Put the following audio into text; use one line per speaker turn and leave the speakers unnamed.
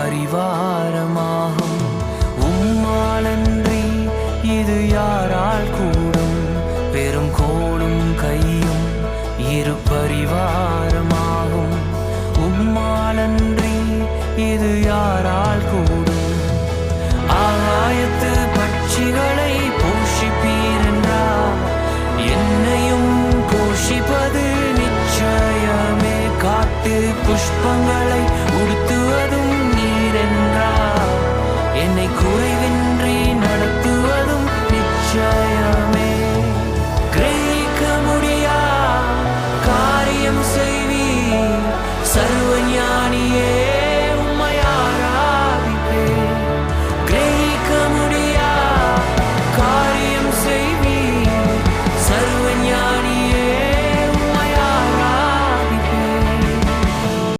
பரிவாரமாகும். உம்மாலன்றி இது யாரால் கூடும்? பெரும் கோலும் கையும் இரு பரிவாரமாகும். உம்மாலன்றி இது யாரால் கூடும்? ஆகாயத்து பட்சிகளை போஷிப்பீரென்றார், என்னையும் போஷிப்பது நிச்சயமே. காட்டு புஷ்பங்களை உடுத்துவதும் நீரென்றார், என்னை குறை